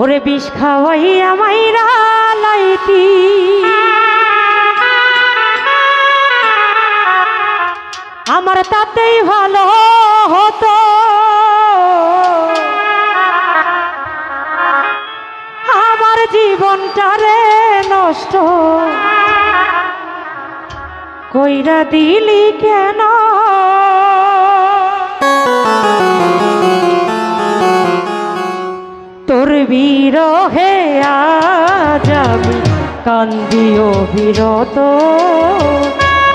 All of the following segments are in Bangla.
ওরে বিষ খাওয়াইয়া মাইরা লাইতি আমার তাতেই ভালো হতো। আমার জীবনটারে নষ্ট কইরা দিলি কেন? তোর বিরহে আজ আমি কান্দি অবিরত,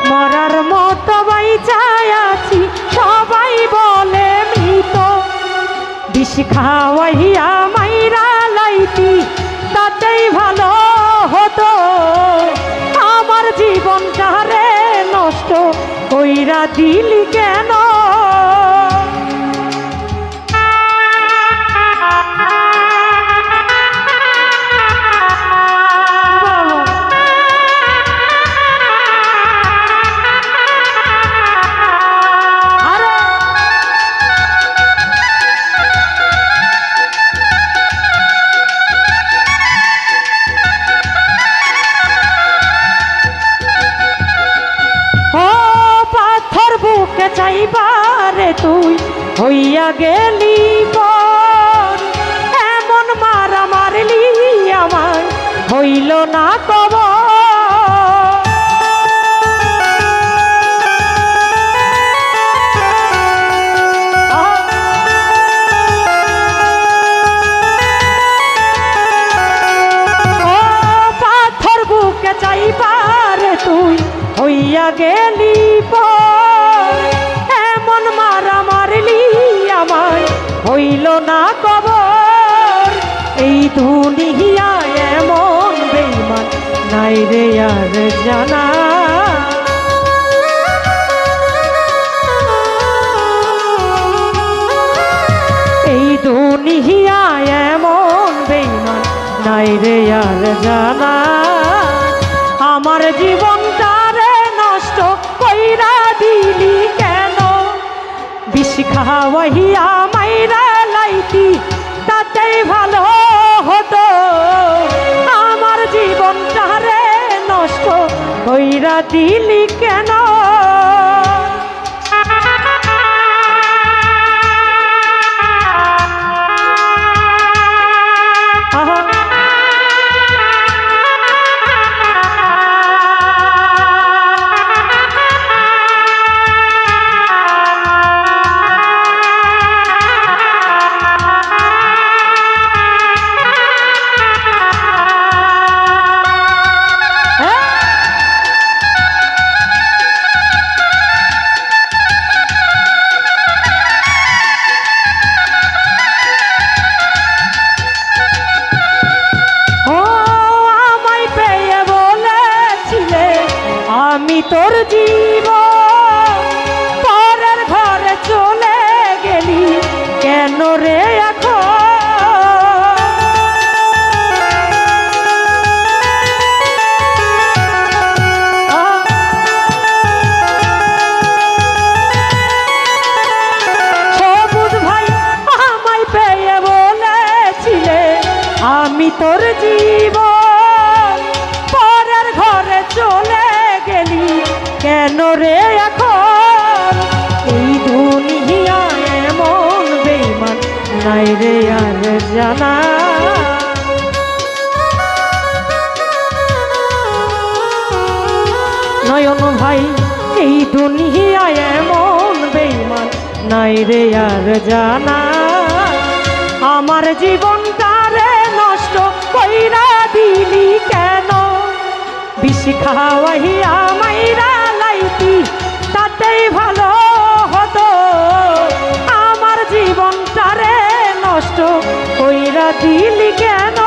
মরার মতো বাইচায় আছি সবাই বলে মৃত। বিষ খাওয়াইয়া মাইরা লাইতি তাতেই ভালো হতো, আমার জীবনটারে নষ্ট কইরা দিলি কেন? চাইবারে তুই হইয়া গেলি পর, এমন মারা মারলি আমার হইল না কবর। পাথর বুকে চাইবারে তুই হইয়া গেলি পর, এমন মারা মারলি আমায় হইল না কবর। এই দুনিয়া এমন বেঈমান নাই রে আর জানা, এই দুনিয়া এমন বেঈমান নাই রে আর জানা। আমার জীবনটারে নষ্ট কইরা দিলি কেন? বিষ খাওয়াইয়া মাইরা লাইতি তাতেই ভালো হতো, আমার জীবনটারে নষ্ট কইরা দিলি কেন? তোর জীবন পরের ঘরে চলে গেলি কেন রে এখন? সবুজ ভাই আমায় পেয়ে বলেছিলে আমি তোর জীবন পরের ঘরে চলে গেলি কেন রে এখন? এই দুনিয়া এমন বেঈমান নাই রে আর জানা, নয়ন ভাই এই দুনিয়া এমন বেঈমান নাই রে আর জানা। আমার জীবনটারে নষ্ট কইরা দিলি কেন? বিষ খাওয়াইয়া মাইরা লাইতি তাতেই ভালো হতো, আমার জীবনটারে নষ্ট কইরা দিলি কেন?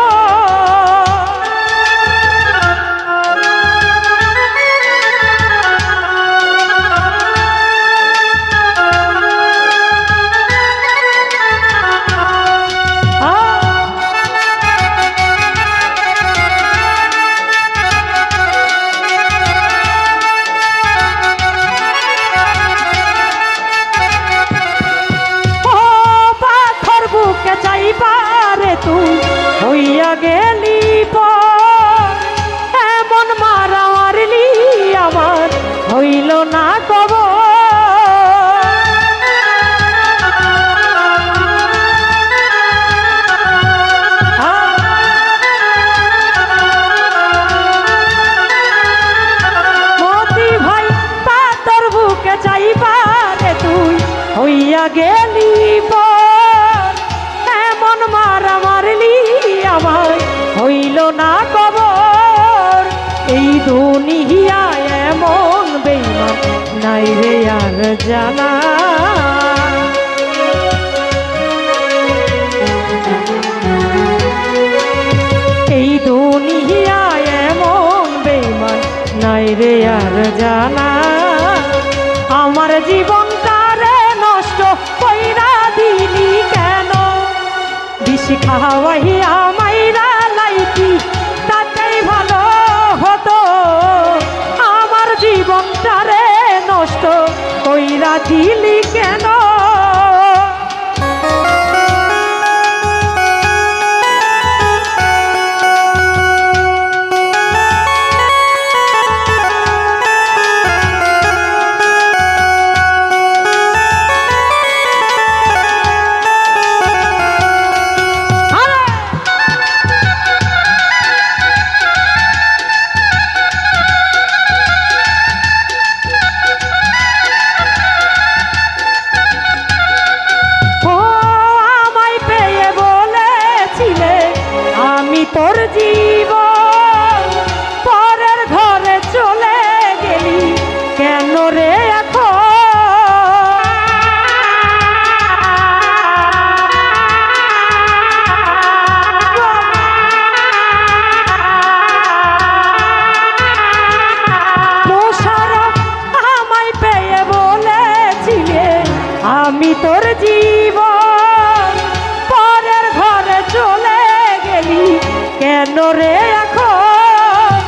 নাই রে আর জানা। এই দুনিয়ায় এমন বেঈমান নাই রে আর জানা। আমার জীবনটা রে নষ্ট কইরা দিলি কেন? বিষ খাওয়াইয়া মাইরা লাইতি তাতেই ভালো হতো। আমার জীবনটা রে নষ্ট কইরা দিলি কেন? তোর জীবন পরের ঘরে চলে গেলি কেন রে এখন? মোশাররফ আমায় পেয়ে বলেছিলে আমি তোর জীবন পরের ঘরে চলে গেলি কেন রে এখন?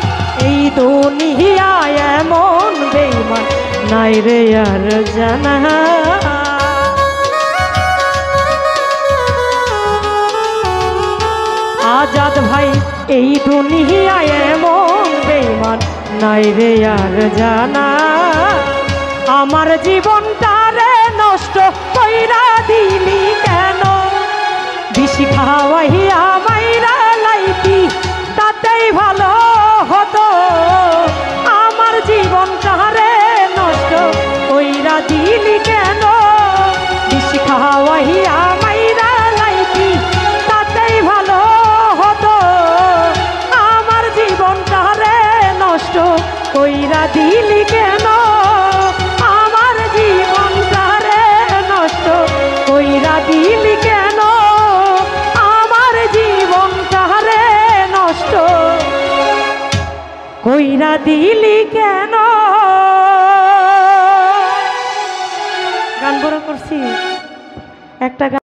এই দুনিয়ায় এমন বেঈমান নাই রে আর জানা। আজাদ ভাই এই দুনিয়ায় এমন বেঈমান নাই রে আর জানা। আমার জীবনটা রে নষ্ট কইরা দিলি কেন? বিষ খাওয়াইয়া মাইরা লাইতি তাতেই ভালো হতো। আমার জীবনটা রে নষ্ট কইরা দিলি কেন? বিষ খাওয়াইয়া মাইরা লাইতি তাতেই ভালো হতো। আমার জীবনটা রে নষ্ট কইরা দিলি কেন? আমার জীবনটা রে নষ্ট কইরা দিলি কেন? আমার জীবনটা রে নষ্ট কইরা দিলি কেন? গান বড় করছি একটা।